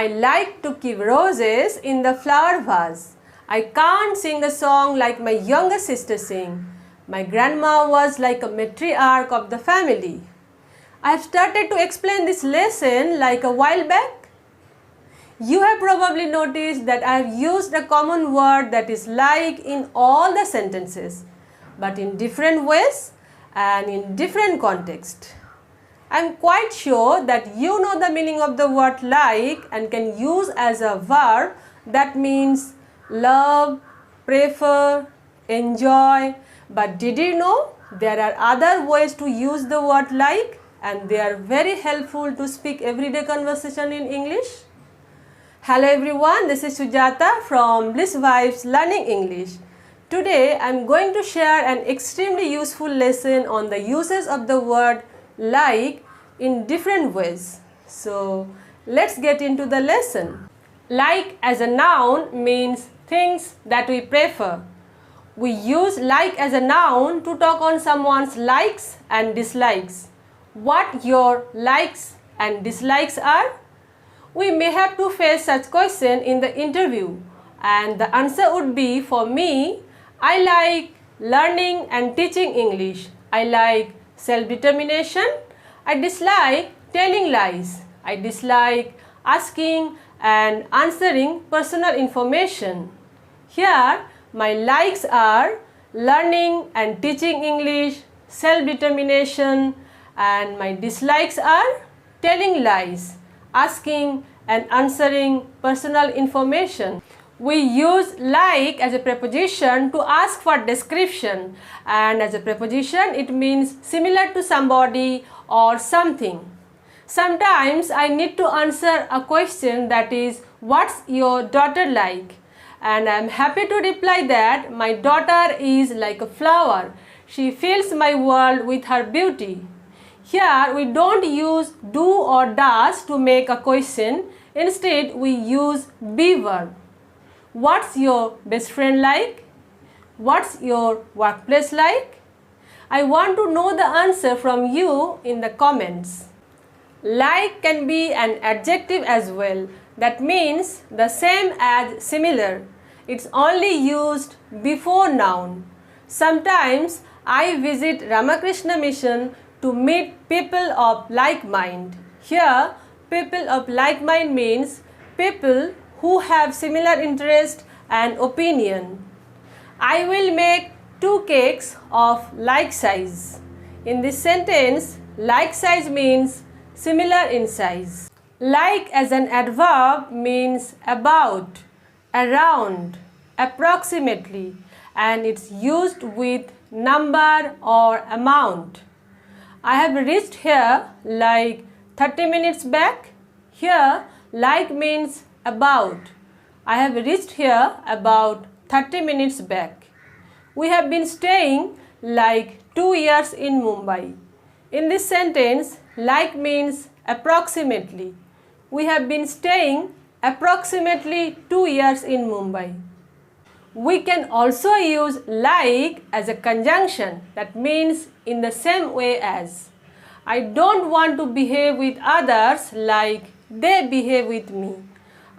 I like to keep roses in the flower vase. I can't sing a song like my younger sister sang. My grandma was like a matriarch of the family. I have started to explain this lesson like a while back. You have probably noticed that I have used a common word that is like in all the sentences, but in different ways and in different contexts. I am quite sure that you know the meaning of the word like and can use as a verb that means love, prefer, enjoy. But did you know there are other ways to use the word like and they are very helpful to speak everyday conversation in English? Hello everyone, this is Sujata from Bliss Vibes Learning English. Today I am going to share an extremely useful lesson on the uses of the word like in different ways. So let's get into the lesson. Like as a noun means things that we prefer. We use like as a noun to talk on someone's likes and dislikes. What your likes and dislikes are? We may have to face such question in the interview, and the answer would be, for me, I like learning and teaching English. I like self-determination. I dislike telling lies. I dislike asking and answering personal information. Here, my likes are learning and teaching English, self-determination, and my dislikes are telling lies, asking and answering personal information. We use like as a preposition to ask for description, and as a preposition it means similar to somebody or something. Sometimes I need to answer a question that is, what's your daughter like? And I am happy to reply that my daughter is like a flower. She fills my world with her beauty. Here we don't use do or does to make a question. Instead we use be verb. What's your best friend like? What's your workplace like? I want to know the answer from you in the comments. Like can be an adjective as well. That means the same as similar. It's only used before noun. Sometimes I visit Ramakrishna Mission to meet people of like mind. Here, people of like mind means people who have similar interest and opinion. I will make 2 cakes of like size. In this sentence, like size means similar in size. Like as an adverb means about, around, approximately, and it's used with number or amount. I have reached here like 30 minutes back. Here like means about. I have reached here about 30 minutes back. We have been staying like 2 years in Mumbai. In this sentence, like means approximately. We have been staying approximately 2 years in Mumbai. We can also use like as a conjunction, that means in the same way as. I don't want to behave with others like they behave with me.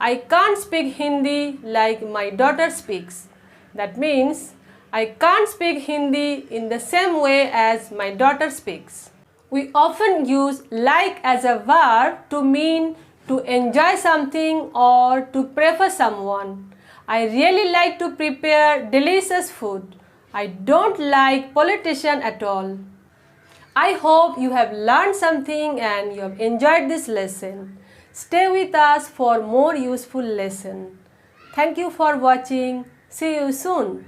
I can't speak Hindi like my daughter speaks. That means I can't speak Hindi in the same way as my daughter speaks. We often use like as a verb to mean to enjoy something or to prefer someone. I really like to prepare delicious food. I don't like politicians at all. I hope you have learned something and you have enjoyed this lesson. Stay with us for more useful lesson. Thank you for watching. See you soon.